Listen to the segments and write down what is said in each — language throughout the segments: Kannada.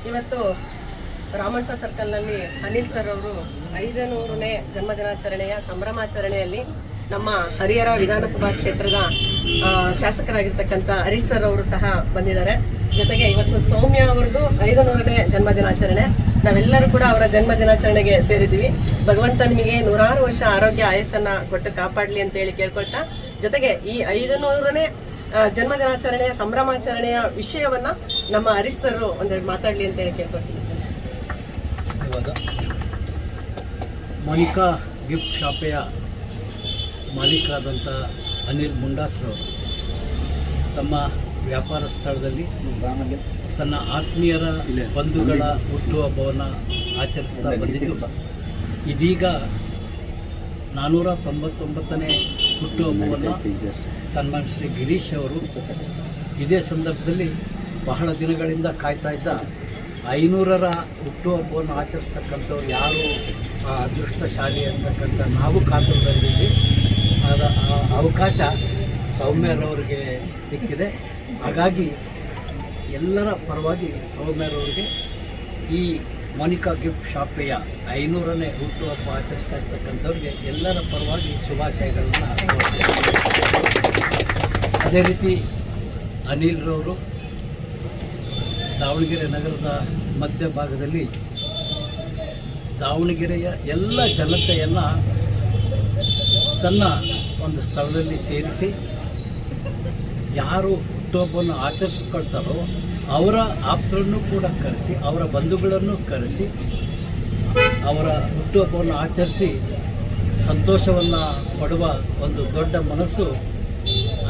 ಇವತ್ತು ರಾಮಣ್ಣ ಸರ್ಕಲ್ನಲ್ಲಿ ಅನಿಲ್ ಸರ್ ಅವರು 500ನೇ ಜನ್ಮದಿನಾಚರಣೆಯ ಸಂಭ್ರಮಾಚರಣೆಯಲ್ಲಿ ನಮ್ಮ ಹರಿಹರ ವಿಧಾನಸಭಾ ಕ್ಷೇತ್ರದ ಶಾಸಕರಾಗಿರ್ತಕ್ಕಂಥ ಹರೀಶ್ ಸರ್ ಅವರು ಸಹ ಬಂದಿದ್ದಾರೆ. ಜೊತೆಗೆ ಇವತ್ತು ಸೌಮ್ಯ ಅವರದು 500ನೇ ಜನ್ಮದಿನಾಚರಣೆ. ನಾವೆಲ್ಲರೂ ಕೂಡ ಅವರ ಜನ್ಮದಿನಾಚರಣೆಗೆ ಸೇರಿದ್ವಿ. ಭಗವಂತ ನಿಮಗೆ 100 ವರ್ಷ ಆರೋಗ್ಯ ಆಯಸ್ಸನ್ನ ಕೊಟ್ಟು ಕಾಪಾಡಲಿ ಅಂತ ಹೇಳಿ ಕೇಳ್ಕೊಳ್ತಾ, ಜೊತೆಗೆ ಈ 500ನೇ ಜನ್ಮದಿನಾಚರಣೆಯ ಸಂಭ್ರಮಾಚರಣೆಯ ವಿಷಯವನ್ನ ನಮ್ಮ ಹರೀಶ್ ಸರ್ ಒಂದೆರಡು ಮಾತಾಡಲಿ ಅಂತ ಹೇಳಿ ಕೇಳ್ಕೊಳ್ತೀನಿ ಸರ್. ಧನ್ಯವಾದ. ಮೋನಿಕಾ ಗಿಫ್ಟ್ ಶಾಪೆಯ ಮಾಲೀಕರಾದಂಥ ಅನಿಲ್ ಮುಂಡಾಸ್ರವರು ತಮ್ಮ ವ್ಯಾಪಾರ ಸ್ಥಳದಲ್ಲಿ ತನ್ನ ಆತ್ಮೀಯರ ಬಂಧುಗಳ ಹುಟ್ಟುಹಬ್ಬವನ್ನು ಆಚರಿಸ್ತಾ ಬಂದಿದ್ದು, ಇದೀಗ 499ನೇ ಹುಟ್ಟುಹಬ್ಬವನ್ನು ಸನ್ಮಾನ್ಯ ಶ್ರೀ ಗಿರೀಶ್ ಅವರು ಇದೇ ಸಂದರ್ಭದಲ್ಲಿ ಬಹಳ ದಿನಗಳಿಂದ ಕಾಯ್ತಾ ಇದ್ದ 500ರ ಹುಟ್ಟುಹಬ್ಬವನ್ನು ಆಚರಿಸ್ತಕ್ಕಂಥವ್ರು ಯಾರು ಅದೃಷ್ಟಶಾಲಿ ಅಂತಕ್ಕಂಥ ನಾವು ಕಾತುರದಲ್ಲಿದ್ದೀವಿ. ಆ ಅವಕಾಶ ಸೌಮ್ಯರವರಿಗೆ ಸಿಕ್ಕಿದೆ. ಹಾಗಾಗಿ ಎಲ್ಲರ ಪರವಾಗಿ ಸೌಮ್ಯರವರಿಗೆ ಈ ಮೋನಿಕಾ ಗಿಫ್ಟ್ ಶಾಪೆಯ 500ನೇ ಹುಟ್ಟುಹಬ್ಬ ಆಚರಿಸ್ತಾ ಇರ್ತಕ್ಕಂಥವ್ರಿಗೆ ಎಲ್ಲರ ಪರವಾಗಿ ಶುಭಾಶಯಗಳನ್ನು ಕೋರ್ತೇನೆ. ಅದೇ ರೀತಿ ಅನಿಲ್ರವರು ದಾವಣಗೆರೆ ನಗರದ ಮಧ್ಯಭಾಗದಲ್ಲಿ ದಾವಣಗೆರೆಯ ಎಲ್ಲ ಜನತೆಯನ್ನು ತನ್ನ ಒಂದು ಸ್ಥಳದಲ್ಲಿ ಸೇರಿಸಿ ಯಾರು ಹುಟ್ಟುಹಬ್ಬವನ್ನು ಆಚರಿಸ್ಕೊಳ್ತಾರೋ ಅವರ ಆಪ್ತರನ್ನು ಕೂಡ ಕರೆಸಿ, ಅವರ ಬಂಧುಗಳನ್ನು ಕರೆಸಿ ಅವರ ಹುಟ್ಟುಹಬ್ಬವನ್ನು ಆಚರಿಸಿ ಸಂತೋಷವನ್ನು ಪಡುವ ಒಂದು ದೊಡ್ಡ ಮನಸ್ಸು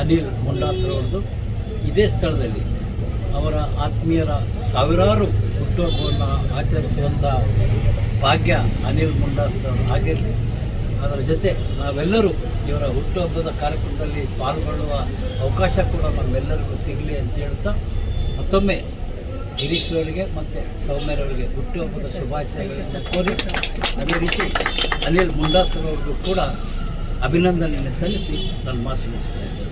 ಅನಿಲ್ ಮುಂಡಾಸ್ರವ್ರದ್ದು. ಇದೇ ಸ್ಥಳದಲ್ಲಿ ಅವರ ಆತ್ಮೀಯರ ಸಾವಿರಾರು ಹುಟ್ಟುಹಬ್ಬವನ್ನು ಆಚರಿಸುವಂಥ ಭಾಗ್ಯ ಅನಿಲ್ ಮುಂಡಾಸ್ರವರು ಆಗಿರಲಿ. ಅದರ ಜೊತೆ ನಾವೆಲ್ಲರೂ ಇವರ ಹುಟ್ಟುಹಬ್ಬದ ಕಾರ್ಯಕ್ರಮದಲ್ಲಿ ಪಾಲ್ಗೊಳ್ಳುವ ಅವಕಾಶ ಕೂಡ ನಮ್ಮೆಲ್ಲರಿಗೂ ಸಿಗಲಿ ಅಂತ ಹೇಳ್ತಾ ಮತ್ತೊಮ್ಮೆ ಗಿರೀಶ್ ಅವರಿಗೆ ಮತ್ತು ಸೌಮ್ಯರವರಿಗೆ ಹುಟ್ಟುಹಬ್ಬದ ಶುಭಾಶಯಗಳನ್ನು ಕೋರಿ, ಅದೇ ರೀತಿ ಅನಿಲ್ ಮುಂಡಾಸ್ರವ್ರಿಗೂ ಕೂಡ ಅಭಿನಂದನೆಯನ್ನು ಸಲ್ಲಿಸಿ ನನ್ನ ಮಾತು ಮುಗಿಸ್ತೇನೆ.